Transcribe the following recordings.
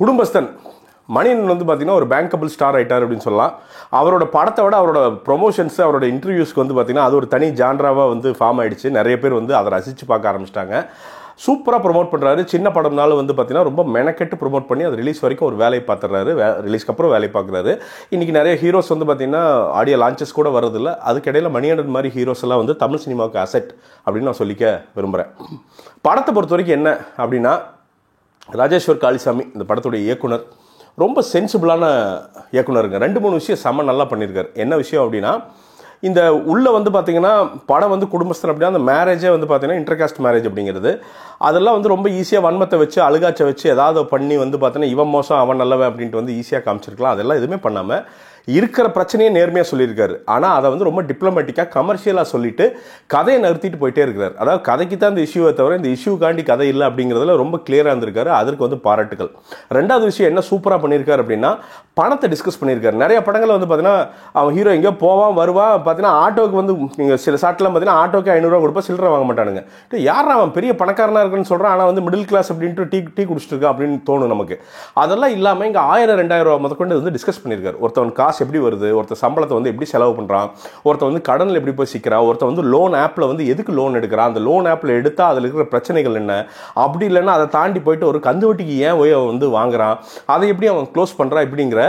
குடும்பஸ்தன் மணியன் வந்து பார்த்தீங்கன்னா ஒரு பேங்கபிள் ஸ்டார் ஆகிட்டார் அப்படின்னு சொல்லலாம். அவரோட படத்தை விட அவரோட ப்ரொமோஷன்ஸ் அவரோட இன்டர்வியூஸ்க்கு வந்து பார்த்தீங்கன்னா அது ஒரு தனி ஜான்ராவாக வந்து ஃபார்ம் ஆகிடுச்சு. நிறைய பேர் வந்து அதை ரசித்து பார்க்க ஆரம்பிச்சிட்டாங்க. சூப்பராக ப்ரொமோட் பண்ணுறாரு. சின்ன படம்னாலும் வந்து பார்த்தீங்கன்னா ரொம்ப மெனக்கெட்டு ப்ரொமோட் பண்ணி அது ரிலீஸ் வரைக்கும் ஒரு வேலையை பார்த்துறாரு. ரிலீஸ்க்கு அப்புறம் வேலையை பார்க்குறாரு. இன்றைக்கி நிறைய ஹீரோஸ் வந்து பார்த்தீங்கன்னா ஆடியோ லான்ச்சஸ் கூட வரதில்லை. அதுக்கிடையில் மணிகண்டன் மாதிரி ஹீரோஸ் எல்லாம் வந்து தமிழ் சினிமாவுக்கு அசெட் அப்படின்னு நான் சொல்லிக்க விரும்புகிறேன். படத்தை பொறுத்த வரைக்கும் என்ன அப்படின்னா, ராஜேஸ்வர் காளிசாமி இந்த படத்துடைய இயக்குனர் ரொம்ப சென்சிபிளான இயக்குனருங்க. 2-3 விஷயம் செம்ம நல்லா பண்ணியிருக்காரு. என்ன விஷயம் அப்படின்னா, இந்த உள்ளே வந்து பார்த்தீங்கன்னா படம் வந்து குடும்பஸ்தன் அப்படின்னா அந்த மேரேஜே வந்து பார்த்தீங்கன்னா இன்டர்காஸ்ட் மேரேஜ் அப்படிங்கிறது அதெல்லாம் வந்து ரொம்ப ஈஸியாக வன்மத்தை வச்சு அழுகாச்சை வச்சு ஏதாவது பண்ணி வந்து பார்த்தீங்கன்னா இவன் மோசம் அவன் நல்லவன் அப்படின்ட்டு வந்து ஈஸியாக காமிச்சிருக்கலாம். அதெல்லாம் எதுவுமே பண்ணாமல் இருக்கிற பிரச்சனையே நேர்மையாக சொல்லியிருக்காரு. ஆனால் அதை வந்து ரொம்ப டிப்ளமேட்டிக்காக கமர்ஷியலாக சொல்லிட்டு கதையை நிறுத்திட்டு போயிட்டே இருக்கிறார். அதாவது கதைக்கு தான் இந்த இஷ்யூவை தவிர இந்த இஷ்யூக்காண்டி கதை இல்லை அப்படிங்கிறதுல ரொம்ப கிளியராக இருந்திருக்காரு. அதற்கு வந்து பாராட்டுகள். ரெண்டாவது விஷயம் என்ன சூப்பராக பண்ணியிருக்காரு அப்படின்னா, பணத்தை டிஸ்கஸ் பண்ணியிருக்காரு. நிறைய படங்களில் வந்து பார்த்தீங்கன்னா அவன் ஹீரோ எங்கேயோ போவான் வருவான், பார்த்தீங்கன்னா ஆட்டோவுக்கு வந்து நீங்கள் சில சாட்டிலாம் பார்த்தீங்கன்னா ஆட்டோக்கு 500 ரூபா கொடுப்பா, சில்லறை வாங்க மாட்டானுங்க. யார் அவன் பெரிய பணக்காரனாக இருக்குன்னு சொல்கிறான், ஆனால் வந்து மிடில் கிளாஸ் அப்படின்ட்டு டீ குடிச்சிட்டு இருக்கா அப்படின்னு தோணும் நமக்கு. அதெல்லாம் இல்லாமல் இங்கே 1000-2000 ரூபா முதற்கொண்டு வந்து டிஸ்கஸ் பண்ணியிருக்காரு. ஒருத்தவன் காசு எப்படி வருது, ஒருத்தர் சம்பளத்தை வந்து எப்படி செலவு பண்ணுறான், ஒருத்தர் வந்து கடனில் எப்படி போய் சிக்கிறான், ஒருத்தர் வந்து லோன் ஆப்பில் வந்து எதுக்கு லோன் எடுக்கிறான், அந்த லோன் ஆப்பில் எடுத்தால் அதில் இருக்கிற பிரச்சனைகள் என்ன, அப்படி இல்லைன்னா அதை தாண்டி போயிட்டு ஒரு கந்து வட்டிக்கு ஏன் வந்து வாங்குறான், அதை எப்படி அவன் க்ளோஸ் பண்ணுறான், இப்படிங்கிற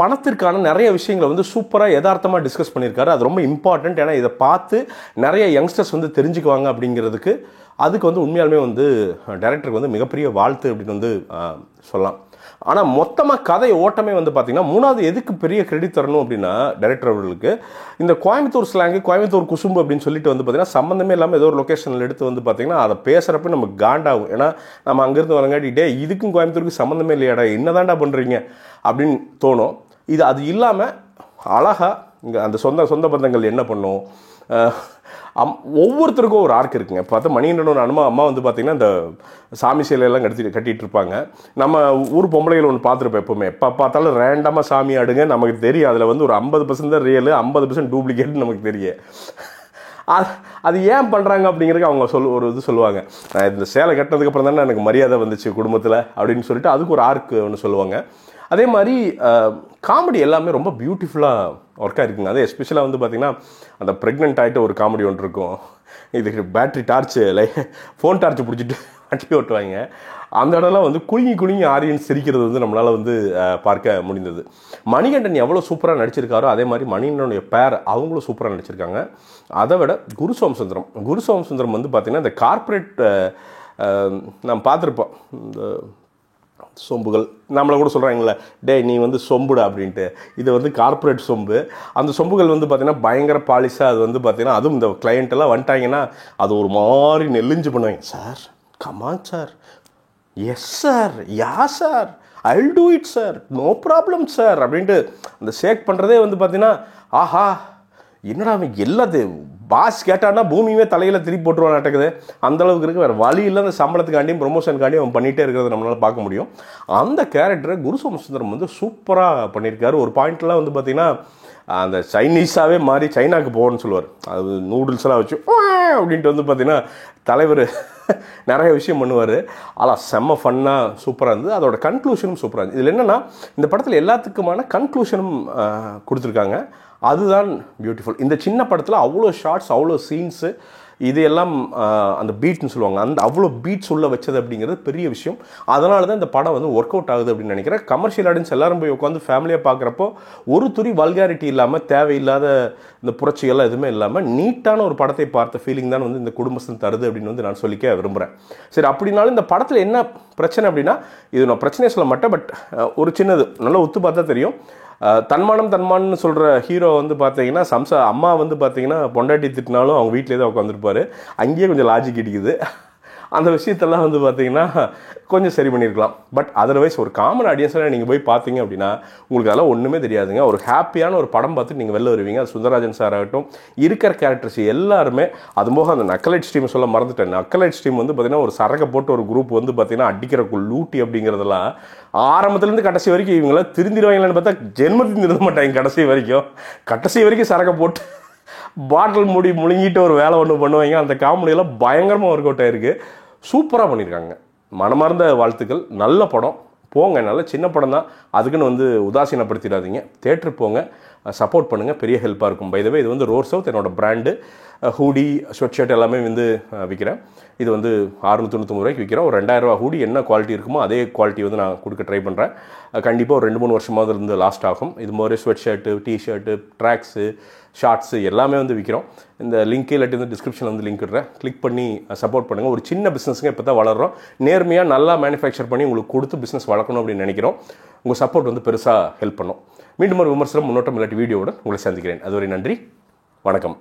பணத்திற்கான நிறைய விஷயங்களை வந்து சூப்பராக யதார்த்தமாக டிஸ்கஸ் பண்ணியிருக்காரு. அது ரொம்ப இம்பார்ட்டன்ட். ஏன்னா இதை பார்த்து நிறைய யங்ஸ்டர்ஸ் வந்து தெரிஞ்சுக்குவாங்க அப்படிங்கிறதுக்கு. அதுக்கு வந்து உண்மையாலுமே வந்து டைரக்டருக்கு வந்து மிகப்பெரிய வாழ்த்து அப்படின்னு வந்து சொல்லலாம். ஆனால் மொத்தமாக கதை ஓட்டமே வந்து பார்த்தீங்கன்னா, மூணாவது எதுக்கு பெரிய கிரெடிட் தரணும் அப்படின்னா டைரக்டர் அவர்களுக்கு, இந்த கோயம்புத்தூர் ஸ்லாங்கு கோயம்புத்தூர் குசும்பு அப்படின்னு சொல்லிட்டு வந்து பார்த்தீங்கன்னா சம்மந்தமே இல்லாமல் ஏதோ ஒரு லொக்கேஷனில் எடுத்து வந்து பார்த்தீங்கன்னா அதை பேசுகிறப்ப நமக்கு காண்டாகும். ஏன்னா நம்ம அங்கேருந்து வரங்காட்டி இதுக்கும் கோயம்புத்தூருக்கு சம்மந்தமே இல்லையாடா, என்னதான்டா பண்ணுறீங்க அப்படின்னு தோணும். அது இல்லாமல் அழகாக இங்கே அந்த சொந்த பந்தங்கள் என்ன பண்ணும், ஒவ்வொருத்தருக்கும் ஒரு ஆர்க் இருக்குங்க. பார்த்தா மணிகண்டனோட அம்மா வந்து பார்த்திங்கன்னா இந்த சாமி சிலையெல்லாம் கட்டிகிட்டு இருப்பாங்க. நம்ம ஊர் பொம்பளைகள் ஒன்று பார்த்துருப்போம். எப்போவுமே எப்போ பார்த்தாலும் ரேண்டமாக சாமி ஆடுங்க, நமக்கு தெரியும் அதில் வந்து ஒரு 50% தான் ரியலு, 50% டூப்ளிகேட் நமக்கு தெரியும். அது ஏன் பண்ணுறாங்க அப்படிங்கிறதுக்கு அவங்க ஒரு இது சொல்லுவாங்க. நான் இந்த சேலை கட்டினதுக்கப்புறம் தானே எனக்கு மரியாதை வந்துச்சு குடும்பத்தில் அப்படின்னு சொல்லிட்டு அதுக்கு ஒரு ஆர்க் ஒன்று சொல்லுவாங்க. அதே மாதிரி காமெடி எல்லாமே ரொம்ப பியூட்டிஃபுல்லாக ஒர்க்காக இருக்குங்க. அதே எஸ்பெஷலாக வந்து பார்த்திங்கன்னா அந்த ப்ரெக்னென்ட் ஆகிட்டு ஒரு காமெடி ஒன்று இருக்கும். இதுக்கு பேட்ரி டார்ச்சு ஃபோன் டார்ச்சு பிடிச்சிட்டு வண்டி ஓட்டுவாங்க. அந்த இடம்லாம் வந்து குலுங்கி ஆரியன்ஸ் சிரிக்கிறது வந்து நம்மளால் வந்து பார்க்க முடிந்தது. மணிகண்டன் எவ்வளோ சூப்பராக நடிச்சிருக்காரோ அதே மாதிரி மணிகண்டனுடைய பேர் அவங்களும் சூப்பராக நடிச்சிருக்காங்க. அதை விட குரு சோமசுந்தரம் வந்து பார்த்திங்கன்னா இந்த கார்ப்பரேட் நம்ம பார்த்துருப்போம். இந்த சொம்புகள் நம்மளை கூட சொல்கிறாங்களே, நீ வந்து சொம்புடா அப்படின்ட்டு. இது வந்து கார்ப்பரேட் சொம்பு. அந்த சொம்புகள் வந்து பார்த்திங்கன்னா பயங்கர பாலிஷாக அது வந்து பார்த்திங்கன்னா அதுவும் இந்த கிளையண்ட்டெல்லாம் வந்துட்டாங்கன்னா அது ஒரு மாதிரி நெல்லிஞ்சு பண்ணுவாங்க. Sir come on sir, yes sir, yeah sir, I will do it sir, no problem sir அப்படின்ட்டு அந்த ஷேக் பண்ணுறதே வந்து பார்த்திங்கன்னா ஆஹா என்னடா அவன் எல்லாத்தையும் பாஸ் கேட்டான்னா பூமியுமே தலையில் திருப்பி போட்டுருவான் நடக்குது. அந்தளவுக்கு இருக்குது. வேறு வழி இல்லை, அந்த சம்பளத்துக்காண்டியும் ப்ரொமோஷனுக்காண்டியும் அவன் பண்ணிகிட்டே இருக்கிறத நம்மளால் பார்க்க முடியும். அந்த கேரக்டரை குரு சோமசுந்தரம் வந்து சூப்பராக பண்ணியிருக்காரு. ஒரு பாயிண்ட்லாம் வந்து பார்த்திங்கன்னா அந்த சைனீஸாகவே மாறி சைனாவுக்கு போகணும்னு சொல்லுவார். அது நூடுல்ஸ்லாம் வச்சு அப்படின்ட்டு வந்து பார்த்திங்கன்னா தலைவர் நிறைய விஷயம் பண்ணுவார். ஆனால் செம்ம ஃபன்னாக சூப்பராக இருந்தது. அதோட கன்க்ளூஷனும் சூப்பராக இருந்தது. இதில் என்னென்னா இந்த படத்தில் எல்லாத்துக்குமான கன்க்ளூஷனும் கொடுத்துருக்காங்க. அதுதான் பியூட்டிஃபுல். இந்த சின்ன படத்தில் அவ்வளோ ஷார்ட்ஸ், அவ்வளோ சீன்ஸு, இது எல்லாம் அந்த பீட்னு சொல்லுவாங்க, அந்த அவ்வளோ பீட்ஸ் உள்ள வச்சது அப்படிங்கிறது பெரிய விஷயம். அதனால தான் இந்த படம் வந்து ஒர்க் அவுட் ஆகுது அப்படின்னு நினைக்கிறேன். கமர்ஷியல் ஆடியன்ஸ் எல்லாரும் போய் உட்காந்து ஃபேமிலியாக பார்க்குறப்போ ஒரு துளி வல்காரிட்டி இல்லாமல், தேவையில்லாத இந்த புரட்சிகள்லாம் எதுவுமே இல்லாமல் நீட்டான ஒரு படத்தை பார்த்த ஃபீலிங் தான் வந்து இந்த குடும்பஸ்தன் தருது அப்படின்னு வந்து நான் சொல்லிக்க விரும்புகிறேன். சரி, அப்படின்னாலும் இந்த படத்தில் என்ன பிரச்சனை அப்படின்னா, இது நான் பிரச்சனையே சொல்ல மாட்டேன், பட் ஒரு சின்னது நல்லா ஒத்து பார்த்தா தெரியும். தன்மானம்னு சொல்கிற ஹீரோ வந்து பார்த்தீங்கன்னா அம்மா வந்து பார்த்தீங்கன்னா பொண்டாட்டி திட்டினாலும் அவங்க வீட்டிலே தான் உட்காந்துருப்பார். அங்கேயே கொஞ்சம் லாஜிக் இடிக்குது. அந்த விஷயத்தெல்லாம் வந்து பார்த்தீங்கன்னா கொஞ்சம் சரி பண்ணியிருக்கலாம். பட் அதர்வைஸ் ஒரு காமன் ஆடியன்ஸில் நீங்கள் போய் பார்த்தீங்க அப்படின்னா உங்களுக்கு அதெல்லாம் ஒன்றுமே தெரியாதுங்க. ஒரு ஹாப்பியான ஒரு படம் பார்த்துட்டு நீங்கள் வெளில வருவீங்க. அது சுந்தரராஜன் சார் ஆகட்டும், இருக்கிற கேரக்டர்ஸ் எல்லாருமே. அதுபோக அந்த நக்கலைட் ஸ்ட்ரீம் சொல்ல மறந்துட்டேன். நக்கலைட் ஸ்ட்ரீம் வந்து பார்த்தீங்கன்னா ஒரு சரகை போட்டு ஒரு குரூப் வந்து பார்த்தீங்கன்னா அடிக்கிற லூட்டி அப்படிங்கிறதெல்லாம் ஆரம்பத்துலேருந்து கடைசி வரைக்கும் இவங்களாம் திருந்திடுவாங்களான்னு பார்த்தா ஜென்மத்தில் திருந்த மாட்டாங்க. கடைசி வரைக்கும் சரகை போட்டு பாட்டில் மூடி முழுங்கிட்டு ஒரு வேலை ஒன்று பண்ணுவாங்க. அந்த காமெடியெல்லாம் பயங்கரமாக ஒர்க் அவுட் ஆகிருக்கு. சூப்பராக பண்ணியிருக்காங்க. மனமார்ந்த வாழ்த்துக்கள். நல்ல படம். போங்க, நல்ல சின்ன படம் தான், அதுக்குன்னு வந்து உதாசீனப்படுத்திடாதீங்க. தேட்டருக்கு போங்க, சப்போர்ட் பண்ணுங்கள், பெரிய ஹெல்ப்பாக இருக்கும். பை த வே இது வந்து ரோர் சவுத் என்னோட பிராண்டு. ஹூடி, ஸ்வெட் ஷர்ட் எல்லாமே வந்து விற்கிறேன். இது வந்து 699 ரூபாய்க்கு விற்கிறோம். ஒரு 2000 ரூபா ஹூடி என்ன குவாலிட்டி இருக்குமோ அதே குவாலிட்டி வந்து நான் கொடுக்க ட்ரை பண்ணுறேன். கண்டிப்பாக ஒரு 2-3 வருஷமாவது இருந்து லாஸ்ட் ஆகும். இது மாதிரி sweatshirt, T shirt, tracks, shorts எல்லாமே வந்து விற்கிறோம். இந்த லிங்க் இல்லாட்டி வந்து டிஸ்கிரிப்ஷனில் வந்து லிங்க் விடுறேன், கிளிக் பண்ணி சப்போர்ட் பண்ணுங்கள். ஒரு சின்ன பிஸ்னஸுங்க, இப்போ தான் வளர்கிறோம். நேர்மையாக நல்லா மேனுஃபேக்சர் பண்ணி உங்களுக்கு கொடுத்து பிஸ்னஸ் வளர்க்கணும் அப்படின்னு நினைக்கிறோம். உங்கள் சப்போர்ட் வந்து பெருசாக ஹெல்ப் பண்ணும். மீண்டும் ஒரு விமர்சனம், முன்னோட்டம் இல்லாட்டி வீடியோவுடன் உங்களை சந்திக்கிறேன். அதுவரை நன்றி, வணக்கம்.